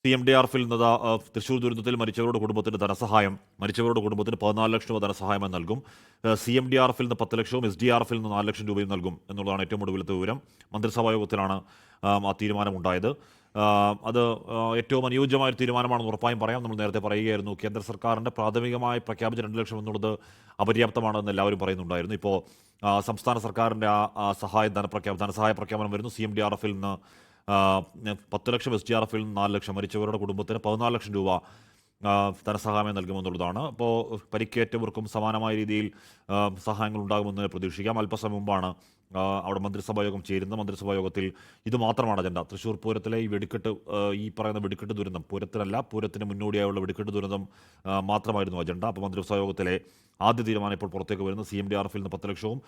CMDRFിൽ നിന്ന് തൃശൂർ ദുരന്തത്തിൽ മരിച്ചവരുടെ കുടുംബത്തിന് ധനസഹായം, മരിച്ചവരുടെ കുടുംബത്തിന് 14 ലക്ഷം രൂപ ധനസഹായമായി നൽകും. CMDRFിൽ നിന്ന് 10 ലക്ഷവും SDRFിൽ നിന്ന് 4 ലക്ഷം രൂപയും നൽകും എന്നുള്ളതാണ് ഏറ്റവും ഒടുവിലത്തെ വിവരം. മന്ത്രിസഭാ യോഗത്തിലാണ് ആ തീരുമാനമുണ്ടായത്. അത് ഏറ്റവും അനുയോജ്യമായ ഒരു തീരുമാനമാണെന്ന് ഉറപ്പായും പറയാം. നമ്മൾ നേരത്തെ പറയുകയായിരുന്നു, കേന്ദ്ര സർക്കാരിൻ്റെ പ്രാഥമികമായി പ്രഖ്യാപിച്ച 2 ലക്ഷം എന്നുള്ളത് അപര്യാപ്തമാണെന്ന് എല്ലാവരും പറയുന്നുണ്ടായിരുന്നു. ഇപ്പോൾ സംസ്ഥാന സർക്കാരിൻ്റെ ധനസഹായ പ്രഖ്യാപനം വരുന്നു. CMDRFിൽ നിന്ന് 10 ലക്ഷം, SDRFിൽ നിന്ന് 4 ലക്ഷം, മരിച്ചവരുടെ കുടുംബത്തിന് 14 ലക്ഷം രൂപ ധനസഹായം നൽകുമെന്നുള്ളതാണ്. അപ്പോൾ പരിക്കേറ്റവർക്കും സമാനമായ രീതിയിൽ സഹായങ്ങൾ ഉണ്ടാകുമെന്ന് പ്രതീക്ഷിക്കാം. അല്പസമയം മുമ്പാണ് അവിടെ മന്ത്രിസഭാ യോഗം ചേരുന്നത്. മന്ത്രിസഭാ യോഗത്തിൽ ഇത് മാത്രമാണ് അജണ്ട. തൃശ്ശൂർ പൂരത്തിലെ ഈ പറയുന്ന വെടിക്കെട്ട് ദുരന്തം, പൂരത്തിന് മുന്നോടിയായുള്ള വെടിക്കെട്ട് ദുരന്തം മാത്രമായിരുന്നു അജണ്ട. അപ്പോൾ മന്ത്രിസഭാ യോഗത്തിലെ ആദ്യ തീരുമാനം ഇപ്പോൾ പുറത്തേക്ക് വരുന്നത് CMDRFിൽ നിന്ന് 10 ലക്ഷവും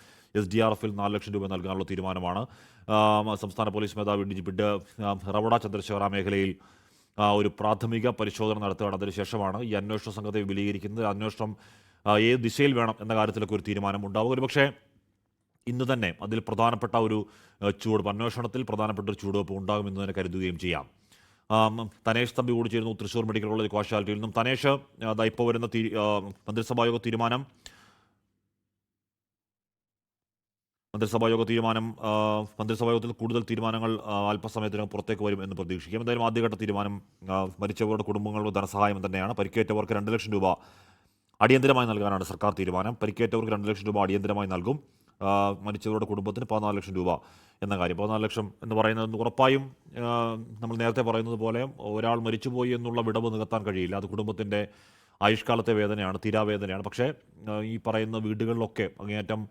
SDRFിൽ 4 ലക്ഷം രൂപ നൽകാനുള്ള തീരുമാനമാണ്. സംസ്ഥാന പോലീസ് മേധാവി DGP റവട ചന്ദ്രശേഖര മേഖലയിൽ ഒരു പ്രാഥമിക പരിശോധന നടത്തുകയാണ്. അതിനുശേഷമാണ് ഈ അന്വേഷണ സംഘത്തെ വിപുലീകരിക്കുന്നത്. അന്വേഷണം ഏത് ദിശയിൽ വേണം എന്ന കാര്യത്തിലൊക്കെ ഒരു തീരുമാനം ഉണ്ടാവുക. ഒരുപക്ഷേ ഇന്ന് തന്നെ അതിൽ പ്രധാനപ്പെട്ട ഒരു അന്വേഷണത്തിൽ പ്രധാനപ്പെട്ട ഒരു ചുവടുവെപ്പ് ഉണ്ടാകുമെന്ന് തന്നെ കരുതുകയും ചെയ്യാം. തനേഷ് തമ്പി കൂടി ചേരുന്നു തൃശ്ശൂർ മെഡിക്കൽ കോളേജ് കാഷ്വാലിറ്റിയിൽ നിന്നും. തനേഷ്, ഇപ്പോൾ വരുന്ന മന്ത്രിസഭായോഗ തീരുമാനം മന്ത്രിസഭായോഗത്തിൽ കൂടുതൽ തീരുമാനങ്ങൾ അല്പസമയത്തിനകം പുറത്തേക്ക് വരും എന്ന് പ്രതീക്ഷിക്കാം. എന്തായാലും ആദ്യഘട്ട തീരുമാനം മരിച്ചവരുടെ കുടുംബങ്ങളുടെ ധനസഹായം തന്നെയാണ്. പരിക്കേറ്റവർക്ക് 2 ലക്ഷം രൂപ അടിയന്തരമായി നൽകാനാണ് സർക്കാർ തീരുമാനം. പരിക്കേറ്റവർക്ക് 2 ലക്ഷം രൂപ അടിയന്തരമായി നൽകും. മരിച്ചവരുടെ കുടുംബത്തിന് 14 ലക്ഷം രൂപ എന്ന കാര്യം. 14 ലക്ഷം എന്ന് പറയുന്നത് ഉറപ്പായും നമ്മൾ നേരത്തെ പറയുന്നത് പോലെ ഒരാൾ മരിച്ചുപോയി എന്നുള്ള വിടവ് നികത്താൻ കഴിയില്ല. അത് കുടുംബത്തിൻ്റെ ആയുഷ്കാലത്തെ വേദനയാണ്, തീരാവേദനയാണ്. പക്ഷേ ഈ പറയുന്ന വീടുകളിലൊക്കെ അങ്ങേയറ്റം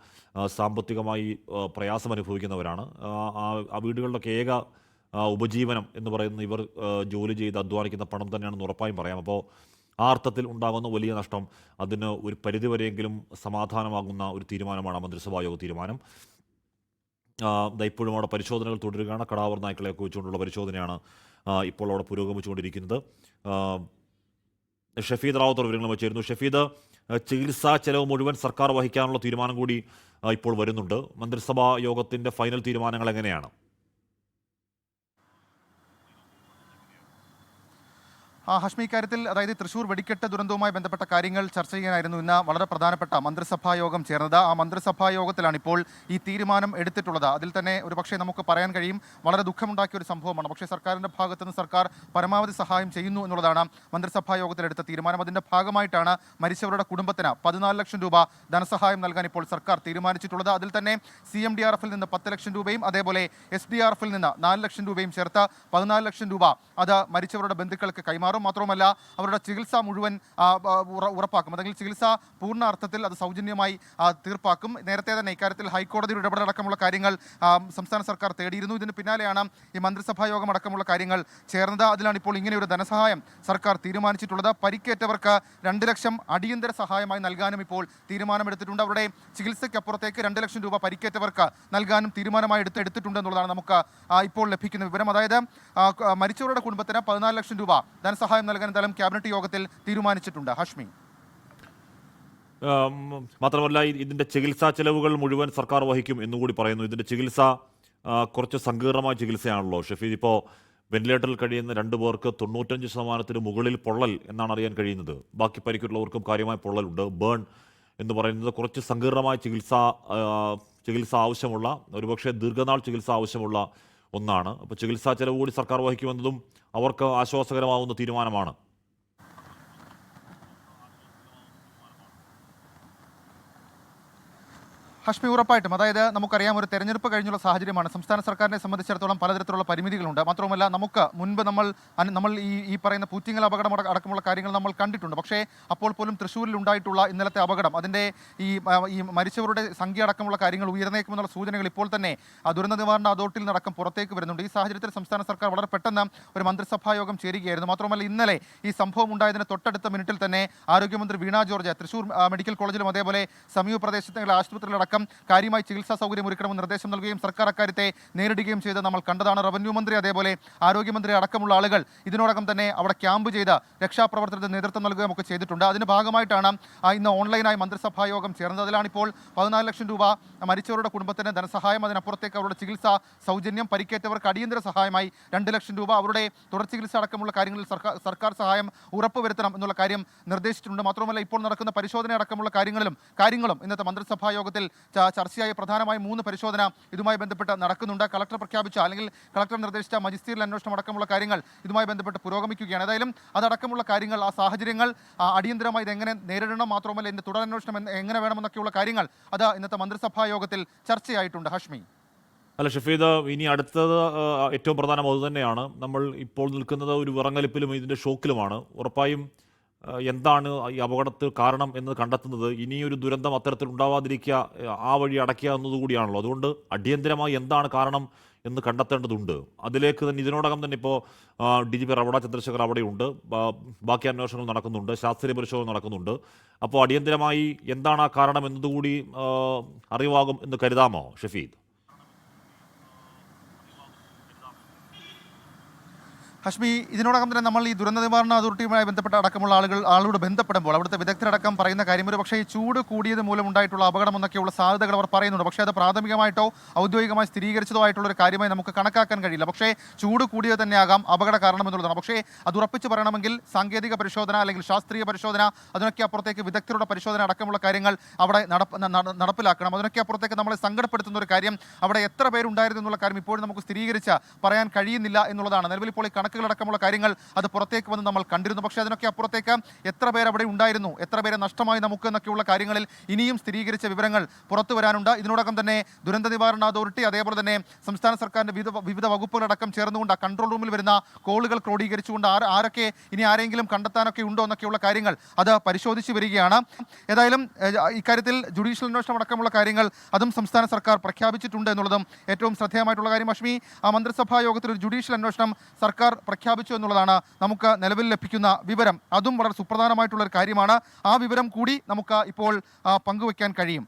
സാമ്പത്തികമായി പ്രയാസം അനുഭവിക്കുന്നവരാണ്. ആ വീടുകളിലൊക്കെ ഏക ഉപജീവനം എന്ന് പറയുന്ന ഇവർ ജോലി ചെയ്ത് അധ്വാനിക്കുന്ന പണം തന്നെയാണെന്ന് ഉറപ്പായും പറയാം. അപ്പോൾ ആ അർത്ഥത്തിൽ ഉണ്ടാകുന്ന വലിയ നഷ്ടം അതിന് ഒരു പരിധിവരെയെങ്കിലും സമാധാനമാകുന്ന ഒരു തീരുമാനമാണ് മന്ത്രിസഭായോഗ തീരുമാനം. ഇപ്പോഴും അവിടെ പരിശോധനകൾ തുടരുകയാണ്. കടാവർ നായ്ക്കളെയൊക്കെ വെച്ചുകൊണ്ടുള്ള പരിശോധനയാണ് ഇപ്പോൾ അവിടെ പുരോഗമിച്ചുകൊണ്ടിരിക്കുന്നത്. ഷഫീദ് റാവത്തർ വിവരങ്ങൾ വെച്ചിരുന്നു. ഷഫീദ്, ചികിത്സാ ചെലവ് മുഴുവൻ സർക്കാർ വഹിക്കാനുള്ള തീരുമാനം കൂടി ഇപ്പോൾ വരുന്നുണ്ട്. മന്ത്രിസഭാ യോഗത്തിൻ്റെ ഫൈനൽ തീരുമാനങ്ങൾ എങ്ങനെയാണ്? ഹഷ്മി, ഇക്കാര്യത്തിൽ അതായത് തൃശൂർ വെടിക്കെട്ട് ദുരന്തവുമായി ബന്ധപ്പെട്ട കാര്യങ്ങൾ ചർച്ച ചെയ്യാനായിരുന്നു ഇന്ന് വളരെ പ്രധാനപ്പെട്ട മന്ത്രിസഭാ യോഗം ചേർന്നത്. ആ മന്ത്രിസഭാ യോഗത്തിലാണ് ഇപ്പോൾ ഈ തീരുമാനം എടുത്തിട്ടുള്ളത്. അതിൽ തന്നെ ഒരു പക്ഷേ നമുക്ക് പറയാൻ കഴിയും, വളരെ ദുഃഖമുണ്ടാക്കിയ ഒരു സംഭവമാണ്. പക്ഷേ സർക്കാരിൻ്റെ ഭാഗത്തുനിന്ന് സർക്കാർ പരമാവധി സഹായം ചെയ്യുന്നു എന്നുള്ളതാണ് മന്ത്രിസഭാ യോഗത്തിലെടുത്ത തീരുമാനം. അതിൻ്റെ ഭാഗമായിട്ടാണ് മരിച്ചവരുടെ കുടുംബത്തിന് 14 ലക്ഷം രൂപ ധനസഹായം നൽകാൻ ഇപ്പോൾ സർക്കാർ തീരുമാനിച്ചിട്ടുള്ളത്. അതിൽ തന്നെ CMDRFിൽ നിന്ന് 10 ലക്ഷം രൂപയും അതേപോലെ SDRFിൽ നിന്ന് 4 ലക്ഷം രൂപയും ചേർത്ത് 14 ലക്ഷം രൂപ അത് മരിച്ചവരുടെ ബന്ധുക്കൾക്ക് കൈമാറും. മാത്രമല്ല അവരുടെ ചികിത്സ മുഴുവൻ ഉറപ്പാക്കും. അല്ലെങ്കിൽ ചികിത്സ പൂർണ്ണ അർത്ഥത്തിൽ അത് സൗജന്യമായി തീർപ്പാക്കും. നേരത്തെ തന്നെ ഇക്കാര്യത്തിൽ ഹൈക്കോടതിയുടെ ഇടപെടലടക്കമുള്ള കാര്യങ്ങൾ സംസ്ഥാന സർക്കാർ തേടിയിരുന്നു. ഇതിന് പിന്നാലെയാണ് ഈ മന്ത്രിസഭാ യോഗം അടക്കമുള്ള കാര്യങ്ങൾ ചേർന്നത്. അതിലാണ് ഇപ്പോൾ ഇങ്ങനെ ഒരു ധനസഹായം സർക്കാർ തീരുമാനിച്ചിട്ടുള്ളത്. പരിക്കേറ്റവർക്ക് 2 ലക്ഷം അടിയന്തര സഹായമായി നൽകാനും ഇപ്പോൾ തീരുമാനമെടുത്തിട്ടുണ്ട്. അവരുടെ ചികിത്സയ്ക്കപ്പുറത്തേക്ക് 2 ലക്ഷം രൂപ പരിക്കേറ്റവർക്ക് നൽകാനും തീരുമാനമായി എടുത്തിട്ടുണ്ട് എന്നുള്ളതാണ് നമുക്ക് ഇപ്പോൾ ലഭിക്കുന്ന വിവരം. അതായത് മരിച്ചവരുടെ കുടുംബത്തിന് 14 ലക്ഷം രൂപ ധനസഹായം നൽകാൻ എന്തായാലും ക്യാബിനറ്റ് യോഗത്തിൽ തീരുമാനിച്ചിട്ടുണ്ട്. ഹഷ്മി, മാത്രമല്ല ഇതിൻ്റെ ചികിത്സാ ചെലവുകൾ മുഴുവൻ സർക്കാർ വഹിക്കും എന്നുകൂടി പറയുന്നു. ഇതിൻ്റെ ചികിത്സ കുറച്ച് സങ്കീർണമായ ചികിത്സയാണല്ലോ ഷഫീദ്. ഇപ്പോൾ വെന്റിലേറ്ററിൽ കഴിയുന്ന 2 പേർക്ക് 95% മുകളിൽ പൊള്ളൽ എന്നാണ് അറിയാൻ കഴിയുന്നത്. ബാക്കി പരിക്കുള്ളവർക്കും കാര്യമായ പൊള്ളലുണ്ട്. ബേൺ എന്ന് പറയുന്നത് കുറച്ച് സങ്കീർണമായ ചികിത്സ ആവശ്യമുള്ള, ഒരുപക്ഷെ ദീർഘനാൾ ചികിത്സ ആവശ്യമുള്ള ഒന്നാണ്. അപ്പോൾ ചികിത്സാ ചെലവ് കൂടി സർക്കാർ വഹിക്കുമെന്നതും അവർക്ക് ആശ്വാസകരമാവുന്ന തീരുമാനമാണ്. ഹഷ്മി, ഉറപ്പായിട്ടും. അതായത് നമുക്കറിയാം, ഒരു തെരഞ്ഞെടുപ്പ് കഴിഞ്ഞുള്ള സാഹചര്യമാണ്. സംസ്ഥാന സർക്കാരിനെ സംബന്ധിച്ചിടത്തോളം പലതരത്തിലുള്ള പരിമിതികളുണ്ട്. മാത്രമല്ല നമുക്ക് മുൻപ് നമ്മൾ ഈ പറയുന്ന പൂറ്റിങ്ങൽ അപകടം അടക്കമുള്ള കാര്യങ്ങൾ നമ്മൾ കണ്ടിട്ടുണ്ട്. പക്ഷേ അപ്പോൾ പോലും തൃശ്ശൂരിൽ ഉണ്ടായിട്ടുള്ള ഇന്നലത്തെ അപകടം, അതിൻ്റെ ഈ മരിച്ചവരുടെ സംഖ്യ അടക്കമുള്ള കാര്യങ്ങൾ ഉയർന്നേക്കുമെന്നുള്ള സൂചനകൾ ഇപ്പോൾ തന്നെ ദുരന്ത നിവാരണ അതോറിറ്റിയിൽ നിന്നടക്കം പുറത്തേക്ക് വരുന്നുണ്ട്. ഈ സാഹചര്യത്തിൽ സംസ്ഥാന സർക്കാർ വളരെ പെട്ടെന്ന് ഒരു മന്ത്രിസഭാ യോഗം ചേരുകയായിരുന്നു. മാത്രമല്ല ഇന്നലെ ഈ സംഭവം ഉണ്ടായതിന് തൊട്ടടുത്ത മിനിറ്റിൽ തന്നെ ആരോഗ്യമന്ത്രി വീണ ജോർജ് തൃശ്ശൂർ മെഡിക്കൽ കോളേജിലും അതേപോലെ സമീപ പ്രദേശങ്ങളിലെ ആശുപത്രികളടക്കം അടക്കം കാര്യമായി ചികിത്സാ സൗകര്യം ഒരുക്കണമെന്ന് നിർദ്ദേശം നൽകുകയും സർക്കാർ അക്കാര്യത്തെ നേരിടുകയും ചെയ്ത് നമ്മൾ കണ്ടതാണ്. റവന്യൂ മന്ത്രി അതേപോലെ ആരോഗ്യമന്ത്രി അടക്കമുള്ള ആളുകൾ ഇതിനോടകം തന്നെ അവിടെ ക്യാമ്പ് ചെയ്ത് രക്ഷാപ്രവർത്തനത്തിന് നേതൃത്വം നൽകുകയും ഒക്കെ ചെയ്തിട്ടുണ്ട്. അതിന്റെ ഭാഗമായിട്ടാണ് ഇന്ന് ഓൺലൈനായി മന്ത്രിസഭാ യോഗം ചേർന്നത്. അതിലാണിപ്പോൾ 14 ലക്ഷം രൂപ മരിച്ചവരുടെ കുടുംബത്തിന് ധനസഹായം, അതിനപ്പുറത്തേക്ക് അവരുടെ ചികിത്സാ സൗജന്യം, പരിക്കേറ്റവർക്ക് അടിയന്തര സഹായമായി 2 ലക്ഷം രൂപ, അവരുടെ തുടർ ചികിത്സ അടക്കമുള്ള കാര്യങ്ങളിൽ സർക്കാർ സഹായം ഉറപ്പുവരുത്തണം എന്നുള്ള കാര്യം നിർദ്ദേശിച്ചിട്ടുണ്ട്. മാത്രമല്ല ഇപ്പോൾ നടക്കുന്ന പരിശോധന അടക്കമുള്ള കാര്യങ്ങളും ഇന്നത്തെ മന്ത്രിസഭാ യോഗത്തിൽ ചർച്ചയായി. പ്രധാനമായും 3 പരിശോധന ഇതുമായി ബന്ധപ്പെട്ട് നടക്കുന്നുണ്ട്. കളക്ടർ പ്രഖ്യാപിച്ച അല്ലെങ്കിൽ കളക്ടർ നിർദ്ദേശിച്ച മജിസ്ട്രിയൽ അന്വേഷണം അടക്കമുള്ള കാര്യങ്ങൾ ഇതുമായി ബന്ധപ്പെട്ട് പുരോഗമിക്കുകയാണ്. ഏതായാലും അതടക്കമുള്ള കാര്യങ്ങൾ, ആ സാഹചര്യങ്ങൾ അടിയന്തരമായി ഇതെങ്ങനെ നേരിടണം, മാത്രമല്ല ഇതിന്റെ തുടരന്വേഷണം എങ്ങനെ വേണമെന്നൊക്കെയുള്ള കാര്യങ്ങൾ അത് ഇന്നത്തെ മന്ത്രിസഭാ യോഗത്തിൽ ചർച്ചയായിട്ടുണ്ട്. ഹാഷ്മി. അല്ല ഷഫീദ്, ഇനി അടുത്തത് ഏറ്റവും പ്രധാനം അതുതന്നെയാണ്. നമ്മൾ ഇപ്പോൾ നിൽക്കുന്നത് ഒരു വിറങ്ങലിപ്പിലും ഇതിൻ്റെ ഷോക്കിലുമാണ്. ഉറപ്പായും എന്താണ് ഈ അപകടത്തിൽ കാരണം എന്ന് കണ്ടെത്തുന്നത്, ഇനിയൊരു ദുരന്തം അത്തരത്തിൽ ഉണ്ടാവാതിരിക്കുക, ആ വഴി അടയ്ക്കുക എന്നതുകൂടിയാണല്ലോ. അതുകൊണ്ട് അടിയന്തരമായി എന്താണ് കാരണം എന്ന് കണ്ടെത്തേണ്ടതുണ്ട്. അതിലേക്ക് തന്നെ ഇതിനോടകം തന്നെ ഇപ്പോൾ DGP റവട ചന്ദ്രശേഖർ അവിടെയുണ്ട്, ബാക്കി അന്വേഷണങ്ങൾ നടക്കുന്നുണ്ട്, ശാസ്ത്രീയ പരിശോധന നടക്കുന്നുണ്ട്. അപ്പോൾ അടിയന്തരമായി എന്താണ് ആ കാരണം എന്നതുകൂടി അറിവാകും എന്ന് കരുതാമോ ഷഫീദ്? ഹഷ്മി, ഇതിനോടകം തന്നെ നമ്മൾ ഈ ദുരന്ത നിവാരണ അതോറിറ്റിയുമായി ബന്ധപ്പെട്ട അടക്കമുള്ള ആളോട് ബന്ധപ്പെടുമ്പോൾ അവിടുത്തെ വിദഗ്ധരടക്കം പറയുന്ന കാര്യം, ഒരു പക്ഷേ ഈ ചൂട് കൂടിയത് മൂലം ഉണ്ടായിട്ടുള്ള അപകടം എന്നൊക്കെയുള്ള സാധ്യതകൾ അവർ പറയുന്നുണ്ട്. പക്ഷേ അത് പ്രാഥമികമായിട്ടോ ഔദ്യോഗികമായി സ്ഥിരീകരിച്ചതോ ആയിട്ടുള്ള ഒരു കാര്യമായി നമുക്ക് കണക്കാക്കാൻ കഴിയില്ല. പക്ഷേ ചൂട് കൂടിയത് തന്നെയാകാം അപകട കാരണം എന്നുള്ളതാണ്. പക്ഷേ അത് ഉറപ്പിച്ച് പറയണമെങ്കിൽ സാങ്കേതിക പരിശോധന അല്ലെങ്കിൽ ശാസ്ത്രീയ പരിശോധന, അതിനൊക്കെ അപ്പുറത്തേക്ക് വിദഗ്ധരുടെ പരിശോധന അടക്കമുള്ള കാര്യങ്ങൾ അവിടെ നടപ്പിലാക്കണം. അതിനൊക്കെ അപ്പുറത്തേക്ക് നമ്മളെ സങ്കടപ്പെടുത്തുന്ന ഒരു കാര്യം, അവിടെ എത്ര പേരുണ്ടായിരുന്നു എന്നുള്ള കാര്യം ഇപ്പോഴും നമുക്ക് സ്ഥിരീകരിച്ച് പറയാൻ കഴിയുന്നില്ല എന്നുള്ളതാണ്. നിലവിൽ ഇപ്പോൾ ഈ കണക്കുകളടക്കമുള്ള കാര്യങ്ങൾ അത് പുറത്തേക്ക് വന്ന് നമ്മൾ കണ്ടിരുന്നു. പക്ഷേ അതിനൊക്കെ അപ്പുറത്തേക്ക് എത്ര പേർ അവിടെ ഉണ്ടായിരുന്നു, എത്ര പേരെ നഷ്ടമായി നമുക്ക് എന്നൊക്കെയുള്ള കാര്യങ്ങളിൽ ഇനിയും സ്ഥിരീകരിച്ച വിവരങ്ങൾ പുറത്തു വരാനുണ്ട്. ഇതിനോടകം തന്നെ ദുരന്ത നിവാരണ അതോറിറ്റി അതേപോലെ തന്നെ സംസ്ഥാന സർക്കാരിന്റെ വിവിധ വകുപ്പുകളടക്കം ചേർന്നുകൊണ്ട് ആ കൺട്രോൾ റൂമിൽ വരുന്ന കോളുകൾ ക്രോഡീകരിച്ചുകൊണ്ട് ആരൊക്കെ ഇനി ആരെങ്കിലും കണ്ടെത്താനൊക്കെ ഉണ്ടോ എന്നൊക്കെയുള്ള കാര്യങ്ങൾ അത് പരിശോധിച്ച് വരികയാണ്. ഏതായാലും ഇക്കാര്യത്തിൽ ജുഡീഷ്യൽ അന്വേഷണം അടക്കമുള്ള കാര്യങ്ങൾ അതും സംസ്ഥാന സർക്കാർ പ്രഖ്യാപിച്ചിട്ടുണ്ട് എന്നുള്ളതും ഏറ്റവും ശ്രദ്ധേയമായിട്ടുള്ള കാര്യം. അഷ്മി, ആ മന്ത്രിസഭാ യോഗത്തിൽ ഒരു ജുഡീഷ്യൽ അന്വേഷണം സർക്കാർ പ്രഖ്യാപിച്ചു എന്നുള്ളതാണ് നമുക്ക് നിലവിൽ ലഭിക്കുന്ന വിവരം. അതും വളരെ സുപ്രധാനമായിട്ടുള്ള ഒരു കാര്യമാണ്. ആ വിവരം കൂടി നമുക്ക് ഇപ്പോൾ പങ്കുവയ്ക്കാൻ കഴിയും.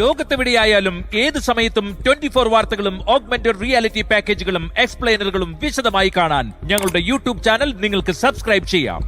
ലോകത്തെവിടെയായാലും ഏത് സമയത്തും 24 വാർത്തകളും ഓഗ്മെന്റഡ് റിയാലിറ്റി പാക്കേജുകളും എക്സ്പ്ലെയിനറുകളും വിശദമായി കാണാൻ ഞങ്ങളുടെ യൂട്യൂബ് ചാനൽ നിങ്ങൾക്ക് സബ്സ്ക്രൈബ് ചെയ്യാം.